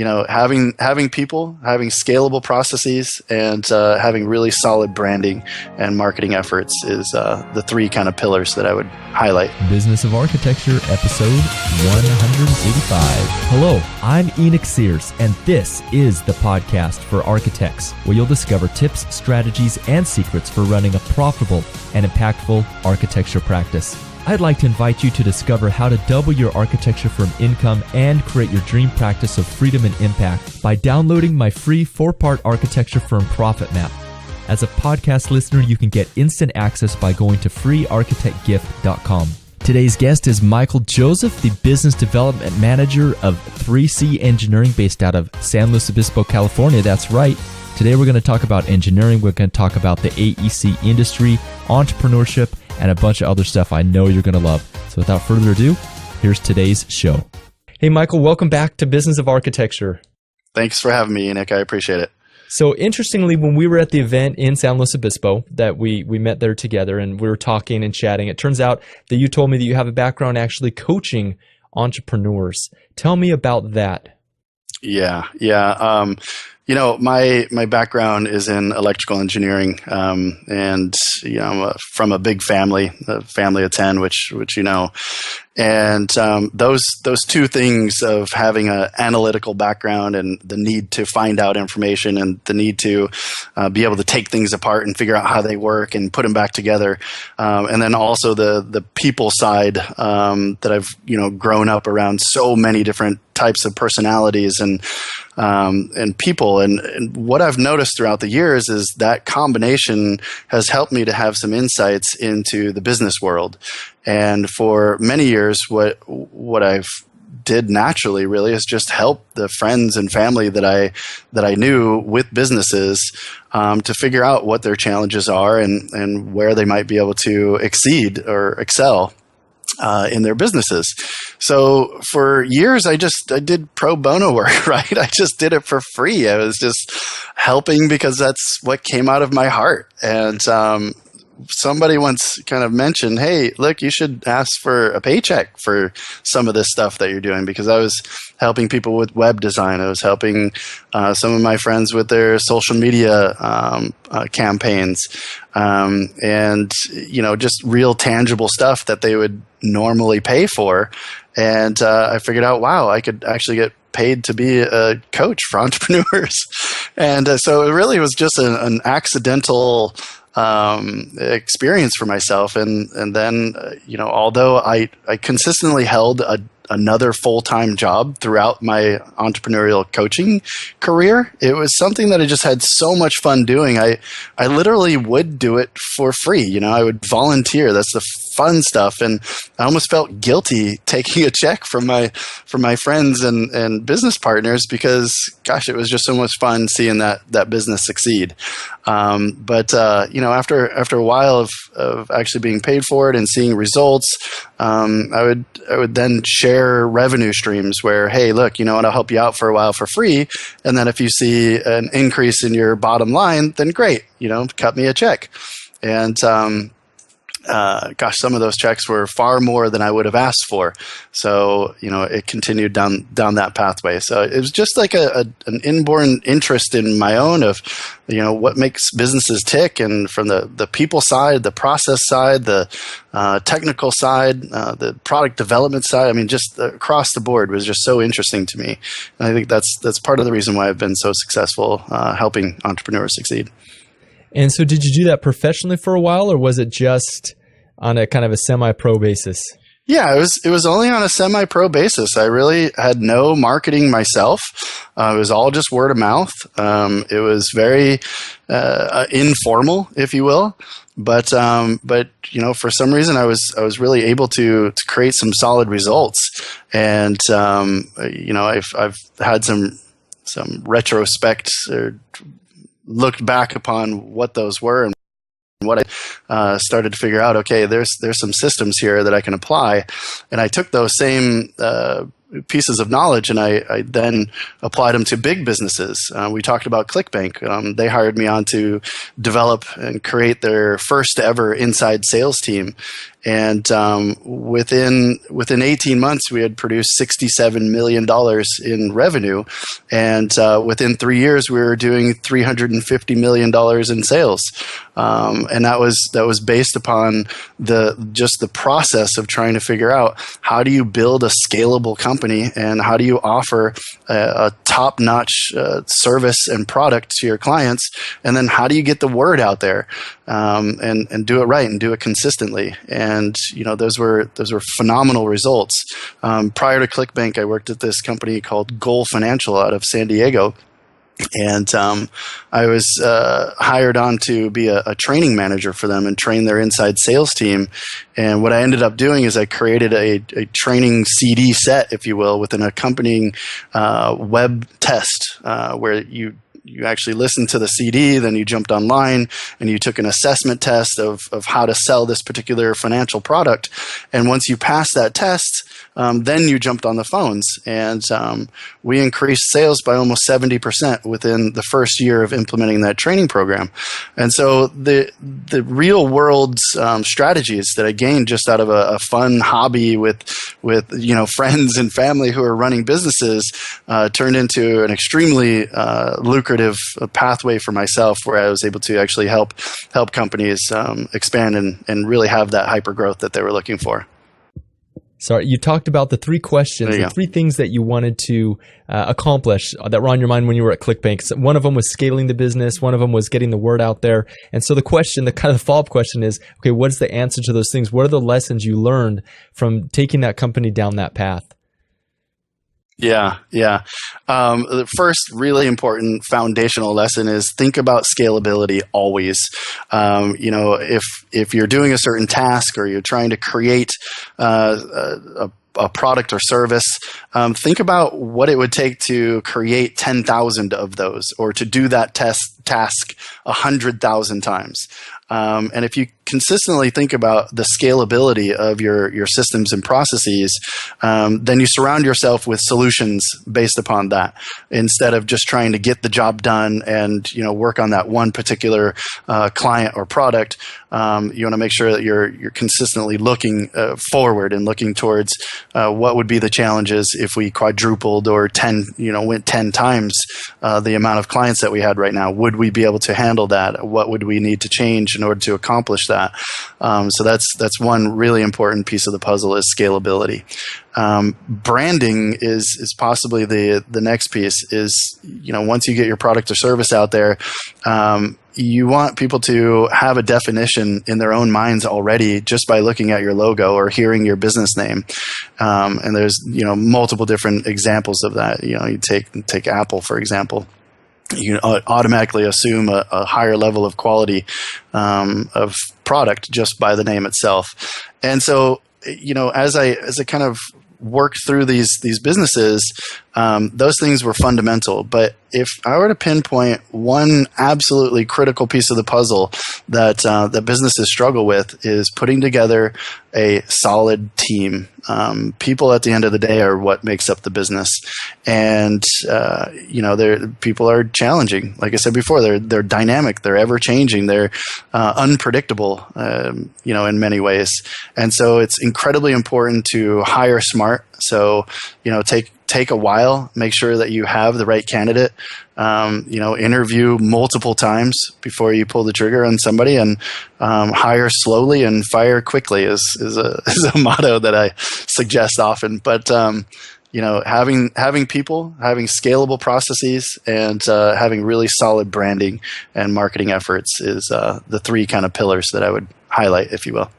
having people, having scalable processes, and having really solid branding and marketing efforts is the three kind of pillars that I would highlight. Business of Architecture, episode 185. Hello, I'm Enoch Sears, and this is the podcast for architects, where you'll discover tips, strategies, and secrets for running a profitable and impactful architecture practice. I'd like to invite you to discover how to double your architecture firm income and create your dream practice of freedom and impact by downloading my free 4-part architecture firm profit map. As a podcast listener, you can get instant access by going to freearchitectgift.com. Today's guest is Michael Joseph, the Business Development Manager of 3C Engineering based out of San Luis Obispo, California. That's right. Today we're going to talk about engineering. We're going to talk about the AEC industry, entrepreneurship, and a bunch of other stuff I know you're going to love. So without further ado, here's today's show. Hey, Michael, welcome back to Business of Architecture. Thanks for having me, Enoch. I appreciate it. So interestingly, when we were at the event in San Luis Obispo that we met there together and we were talking and chatting, it turns out that you told me that you have a background actually coaching entrepreneurs. Tell me about that. Yeah. My background is in electrical engineering, and I'm from a big family, a family of 10, which you know, and those two things of having an analytical background and the need to find out information and the need to be able to take things apart and figure out how they work and put them back together, and then also the people side that I've grown up around so many different types of personalities and people. And what I've noticed throughout the years is that combination has helped me to have some insights into the business world. And for many years, what I've did naturally really is just help the friends and family that I knew with businesses to figure out what their challenges are and where they might be able to exceed or excel in their businesses. So for years, I did pro bono work, right? I just did it for free. I was just helping because that's what came out of my heart. And somebody once kind of mentioned, hey, look, you should ask for a paycheck for some of this stuff that you're doing, because I was helping people with web design. I was helping some of my friends with their social media campaigns, and just real tangible stuff that they would normally pay for. And I figured out, wow, I could actually get paid to be a coach for entrepreneurs. And so it really was just an accidental experience for myself. And then, although I consistently held another full-time job throughout my entrepreneurial coaching career, it was something that I just had so much fun doing. I literally would do it for free. I would volunteer. That's the fun stuff. And I almost felt guilty taking a check from my friends and business partners, because gosh, it was just so much fun seeing that business succeed. But after a while of actually being paid for it and seeing results, I would then share revenue streams where, hey, look, I'll help you out for a while for free. And then if you see an increase in your bottom line, then great, cut me a check. And, some of those checks were far more than I would have asked for. So, it continued down that pathway. So it was just like an inborn interest in my own of, what makes businesses tick. And from the people side, the process side, the technical side, the product development side, just across the board was just so interesting to me. And I think that's part of the reason why I've been so successful helping entrepreneurs succeed. And so did you do that professionally for a while, or was it just on a kind of a semi-pro basis? Yeah, it was only on a semi-pro basis. I really had no marketing myself. It was all just word of mouth. It was very informal, if you will. But for some reason I was really able to create some solid results. And I've had some retrospect, or looked back upon what those were, and what I started to figure out, okay, there's some systems here that I can apply. And I took those same pieces of knowledge and I then applied them to big businesses. We talked about ClickBank. They hired me on to develop and create their first ever inside sales team. And within 18 months, we had produced $67 million in revenue. And within 3 years, we were doing $350 million in sales. And that was based upon the process of trying to figure out how do you build a scalable company and how do you offer a top-notch service and product to your clients, and then how do you get the word out there and do it right and do it consistently. And those were phenomenal results. Prior to ClickBank, I worked at this company called Goal Financial out of San Diego. And I was hired on to be a training manager for them and train their inside sales team. And what I ended up doing is I created a training CD set, if you will, with an accompanying web test where you actually listened to the CD, then you jumped online and you took an assessment test of how to sell this particular financial product. And once you passed that test, then you jumped on the phones, and we increased sales by almost 70% within the first year of implementing that training program. And so the real world strategies that I gained just out of a fun hobby with friends and family who are running businesses turned into an extremely lucrative pathway for myself, where I was able to actually help companies expand and really have that hyper growth that they were looking for. Sorry, you talked about the three questions, the three things that you wanted to accomplish that were on your mind when you were at ClickBank. So one of them was scaling the business. One of them was getting the word out there. And so the follow-up question is, okay, what is the answer to those things? What are the lessons you learned from taking that company down that path? Yeah. The first really important foundational lesson is think about scalability always. If you're doing a certain task or you're trying to create a product or service, think about what it would take to create 10,000 of those, or to do that task 100,000 times. And if you consistently think about the scalability of your systems and processes, then you surround yourself with solutions based upon that, instead of just trying to get the job done and work on that one particular client or product. You want to make sure that you're consistently looking forward and looking towards what would be the challenges if we quadrupled or went 10 times the amount of clients that we had right now. Would we be able to handle that? What would we need to change in order to accomplish that? So that's one really important piece of the puzzle, is scalability. Branding is possibly the next piece. Is once you get your product or service out there, you want people to have a definition in their own minds already just by looking at your logo or hearing your business name. And there's multiple different examples of that. You take Apple, for example. You automatically assume a higher level of quality of product just by the name itself. And so, as I kind of worked through these businesses, those things were fundamental. But if I were to pinpoint one absolutely critical piece of the puzzle that businesses struggle with, is putting together a solid team. People at the end of the day are what makes up the business, and people are challenging. Like I said before, they're dynamic, they're ever changing, they're unpredictable, in many ways. And so it's incredibly important to hire smart. So take a while, make sure that you have the right candidate. Interview multiple times before you pull the trigger on somebody, and hire slowly and fire quickly is a motto that I suggest often. But having people, having scalable processes, and having really solid branding and marketing efforts is the three kind of pillars that I would highlight, if you will.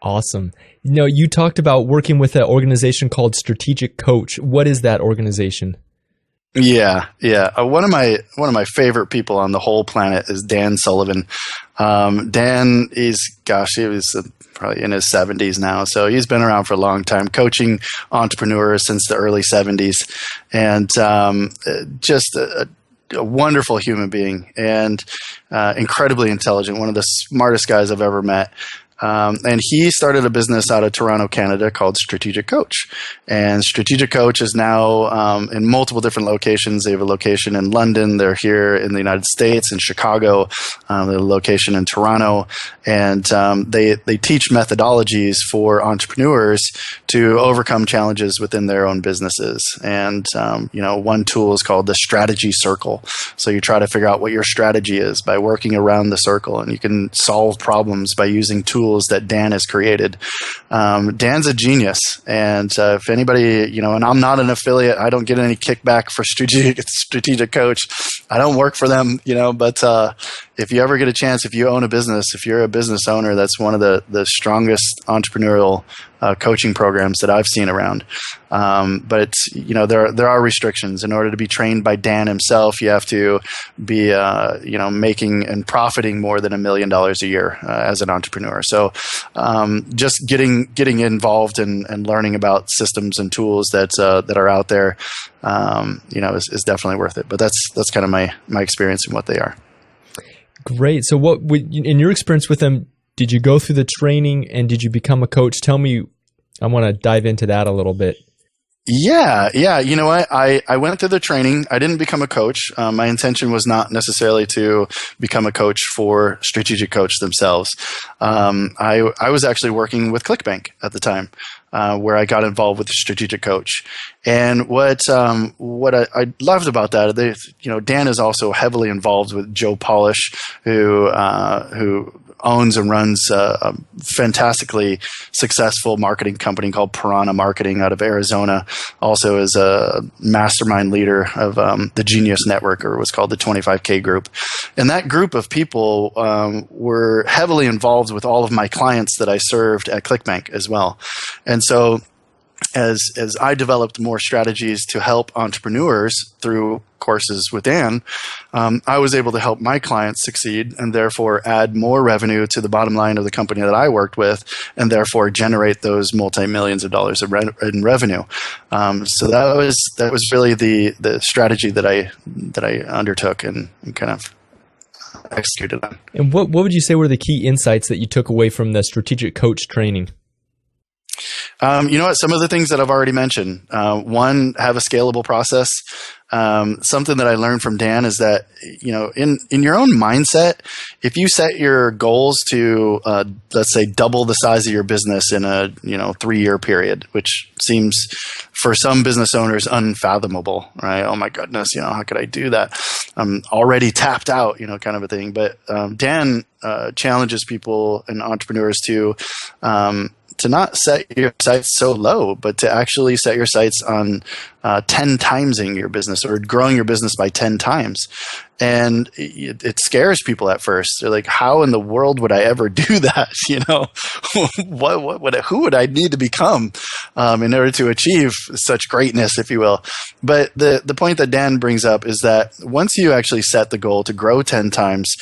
Awesome. You talked about working with an organization called Strategic Coach. What is that organization? Yeah. One of my favorite people on the whole planet is Dan Sullivan. Dan he was probably in his 70s now, so he's been around for a long time, coaching entrepreneurs since the early 70s, and just a wonderful human being, and incredibly intelligent, one of the smartest guys I've ever met. And he started a business out of Toronto, Canada called Strategic Coach. And Strategic Coach is now in multiple different locations. They have a location in London. They're here in the United States, in Chicago. They have a location in Toronto. And they teach methodologies for entrepreneurs to overcome challenges within their own businesses. And, one tool is called the strategy circle. So you try to figure out what your strategy is by working around the circle. And you can solve problems by using tools that Dan has created. Dan's a genius. And if anybody, and I'm not an affiliate, I don't get any kickback for Strategic Coach. I don't work for them, but if you ever get a chance, if you own a business, if you're a business owner, that's one of the strongest entrepreneurial coaching programs that I've seen around. But it's, there are restrictions. In order to be trained by Dan himself, you have to be, making and profiting more than $1 million a year as an entrepreneur. So just getting involved and learning about systems and tools that are out there, is definitely worth it. But that's kind of my experience in what they are. Great. So what, in your experience with them, did you go through the training and did you become a coach? Tell me, I want to dive into that a little bit. Yeah. You know what? I went through the training. I didn't become a coach. My intention was not necessarily to become a coach for Strategic Coach themselves. I was actually working with ClickBank at the time, where I got involved with the Strategic Coach. And what I loved about that, Dan is also heavily involved with Joe Polish, who owns and runs a fantastically successful marketing company called Piranha Marketing out of Arizona. Also is a mastermind leader of the Genius Network, or what's called the 25K group. And that group of people were heavily involved with all of my clients that I served at ClickBank as well. And so as I developed more strategies to help entrepreneurs through courses with Dan, I was able to help my clients succeed and therefore add more revenue to the bottom line of the company that I worked with, and therefore generate those multi-millions of dollars in revenue. So that was really the strategy that I undertook and kind of executed on. And what would you say were the key insights that you took away from the Strategic Coach training? Some of the things that I've already mentioned. One, have a scalable process. Something that I learned from Dan is that, in your own mindset, if you set your goals to, let's say, double the size of your business in a, 3-year period, which seems for some business owners unfathomable, right? Oh my goodness, how could I do that? I'm already tapped out, kind of a thing. But Dan challenges people and entrepreneurs to not set your sights so low, but to actually set your sights on 10 timesing your business or growing your business by 10 times. And it scares people at first. They're like, how in the world would I ever do that? Who would I need to become in order to achieve such greatness, if you will? But the point that Dan brings up is that once you actually set the goal to grow 10 times,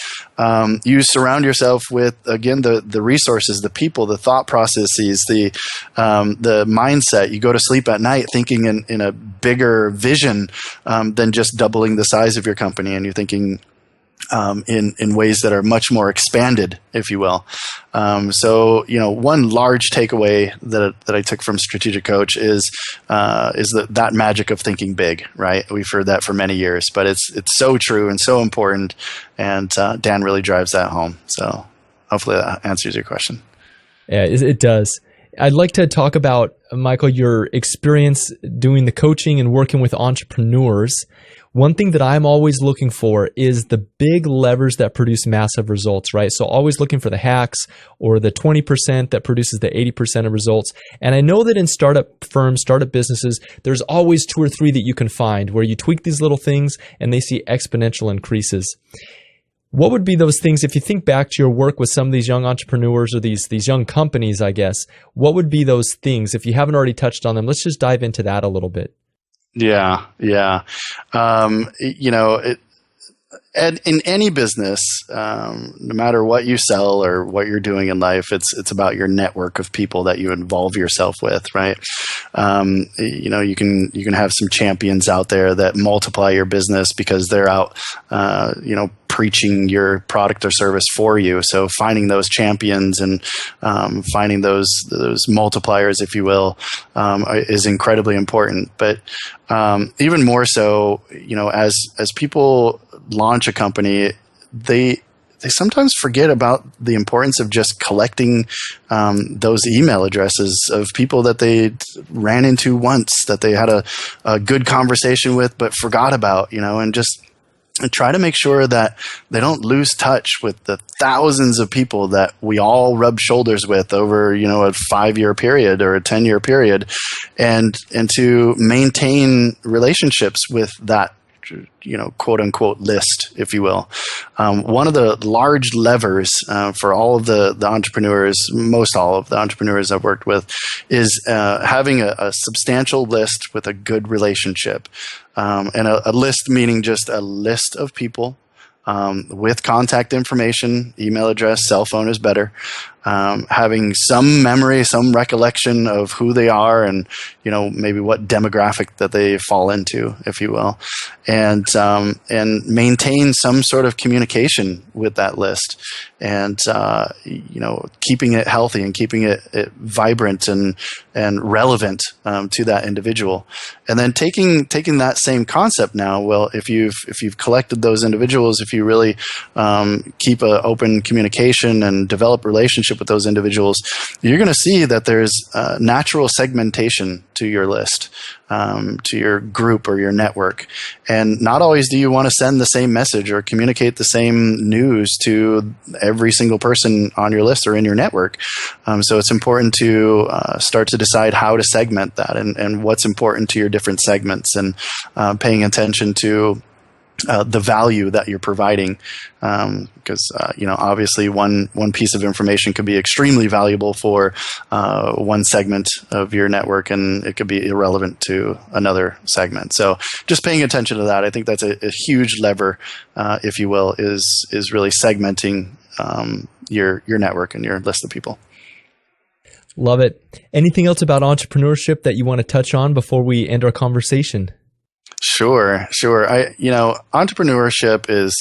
you surround yourself with, again, the resources, the people, the thought processes, the mindset. You go to sleep at night thinking in a bigger vision than just doubling the size of your company, and you're thinking in ways that are much more expanded, if you will. So one large takeaway that I took from Strategic Coach is that magic of thinking big, right? We've heard that for many years, but it's so true and so important, and Dan really drives that home. So hopefully that answers your question. Yeah, it does. I'd like to talk about, Michael, your experience doing the coaching and working with entrepreneurs. One thing that I'm always looking for is the big levers that produce massive results, right? So always looking for the hacks or the 20% that produces the 80% of results. And I know that in startup firms, startup businesses, there's always 2 or 3 that you can find where you tweak these little things and they see exponential increases. What would be those things, if you think back to your work with some of these young entrepreneurs or these young companies, I guess, what would be those things? If you haven't already touched on them, let's just dive into that a little bit. Yeah. And in any business, no matter what you sell or what you're doing in life, it's about your network of people that you involve yourself with, right? You can have some champions out there that multiply your business because they're out, preaching your product or service for you. So finding those champions and finding those multipliers, if you will, is incredibly important. But even more so, as people launch a company, they sometimes forget about the importance of just collecting those email addresses of people that they ran into once, that they had a good conversation with but forgot about, and just try to make sure that they don't lose touch with the thousands of people that we all rub shoulders with over, a 5-year period or a 10-year period, and to maintain relationships with that, quote unquote list, if you will. One of the large levers for all of the entrepreneurs, most all of the entrepreneurs I've worked with, is having a substantial list with a good relationship. And a list meaning just a list of people with contact information, email address, cell phone is better. Having some memory, some recollection of who they are and, maybe what demographic that they fall into, if you will, and maintain some sort of communication with that list, and, keeping it healthy and keeping it vibrant and relevant, to that individual. And then taking that same concept now, well, if you've collected those individuals, if you really, keep an open communication and develop relationship with those individuals, you're going to see that there's natural segmentation to your list, to your group or your network. And not always do you want to send the same message or communicate the same news to every single person on your list or in your network. So it's important to start to decide how to segment that and what's important to your different segments, and paying attention to the value that you're providing, because obviously one piece of information could be extremely valuable for one segment of your network, and it could be irrelevant to another segment. So just paying attention to that, I think that's a huge lever, if you will, is really segmenting your network and your list of people. Love it. Anything else about entrepreneurship that you want to touch on before we end our conversation? Sure. Entrepreneurship is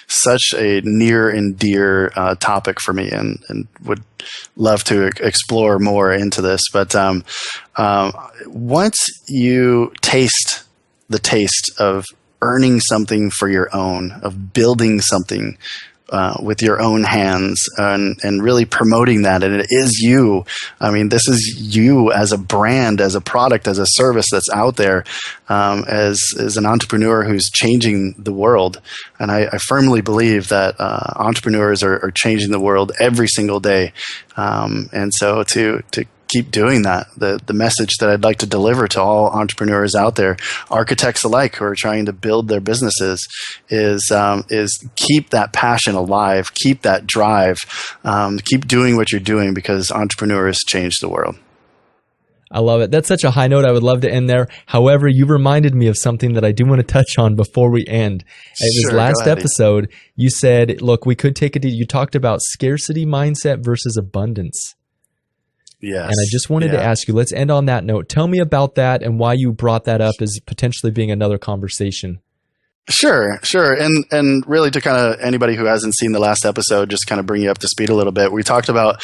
such a near and dear topic for me, and would love to explore more into this. But once you taste the taste of earning something for your own, of building something with your own hands, and really promoting that, and it is you. I mean, this is you as a brand, as a product, as a service that's out there, as an entrepreneur who's changing the world. And I firmly believe that entrepreneurs are changing the world every single day. And so to keep doing that. The message that I'd like to deliver to all entrepreneurs out there, architects alike who are trying to build their businesses, is keep that passion alive, keep that drive, keep doing what you're doing, because entrepreneurs change the world. I love it. That's such a high note. I would love to end there. However, you reminded me of something that I do want to touch on before we end. In this last episode, you said, look, we could take you talked about scarcity mindset versus abundance. Yes. And I just wanted to ask you, let's end on that note. Tell me about that and why you brought that up as potentially being another conversation. Sure. And really, to kind of anybody who hasn't seen the last episode, just kind of bring you up to speed a little bit. We talked about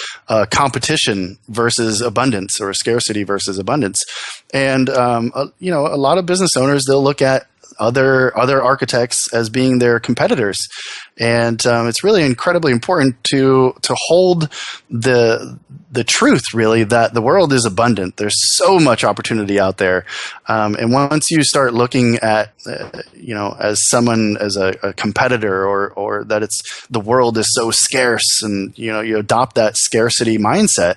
competition versus abundance, or scarcity versus abundance. And, a lot of business owners, they'll look at other architects as being their competitors. And it's really incredibly important to hold the truth, really, that the world is abundant. There's so much opportunity out there. And once you start looking at, as someone, as a competitor, or that the world is so scarce, and, you adopt that scarcity mindset,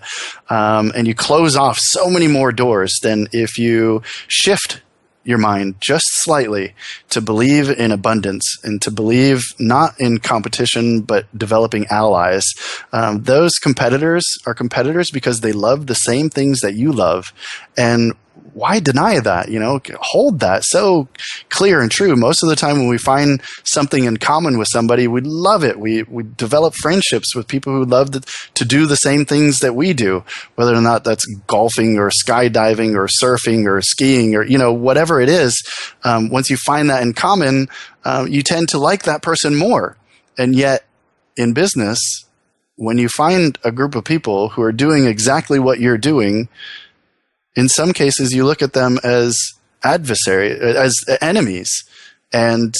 and you close off so many more doors than if you shift your mind just slightly to believe in abundance and to believe not in competition, but developing allies. Those competitors are competitors because they love the same things that you love. And why deny that? Hold that so clear and true. Most of the time when we find something in common with somebody, we love it. We develop friendships with people who love to do the same things that we do, whether or not that's golfing or skydiving or surfing or skiing or, whatever it is. Once you find that in common, you tend to like that person more. And yet, in business, when you find a group of people who are doing exactly what you're doing, in some cases you look at them as as enemies and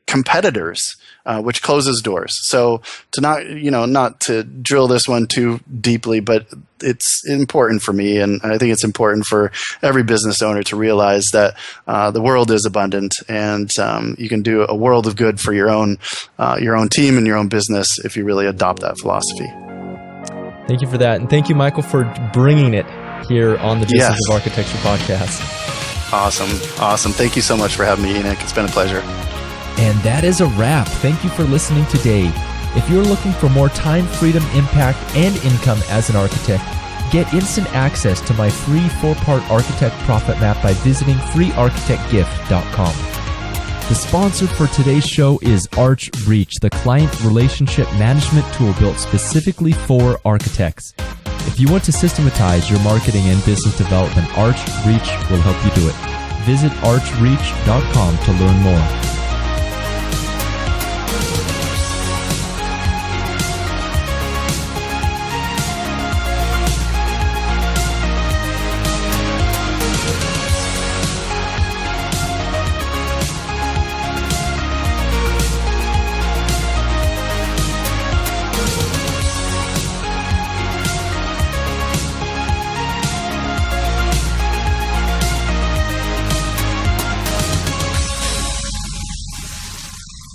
competitors, which closes doors. So to not to drill this one too deeply, but it's important for me, and I think it's important for every business owner to realize that the world is abundant, and you can do a world of good for your own team and your own business if you really adopt that philosophy. Thank you for that, and thank you, Michael, for bringing it here on the Business of Architecture podcast. Awesome. Thank you so much for having me, Enoch. It's been a pleasure. And that is a wrap. Thank you for listening today. If you're looking for more time, freedom, impact, and income as an architect, get instant access to my free 4-part architect profit map by visiting freearchitectgift.com. The sponsor for today's show is ArchReach, the client relationship management tool built specifically for architects. If you want to systematize your marketing and business development, ArchReach will help you do it. Visit archreach.com to learn more.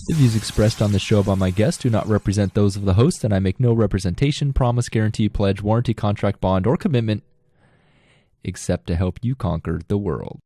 The views expressed on the show by my guests do not represent those of the host, and I make no representation, promise, guarantee, pledge, warranty, contract, bond, or commitment except to help you conquer the world.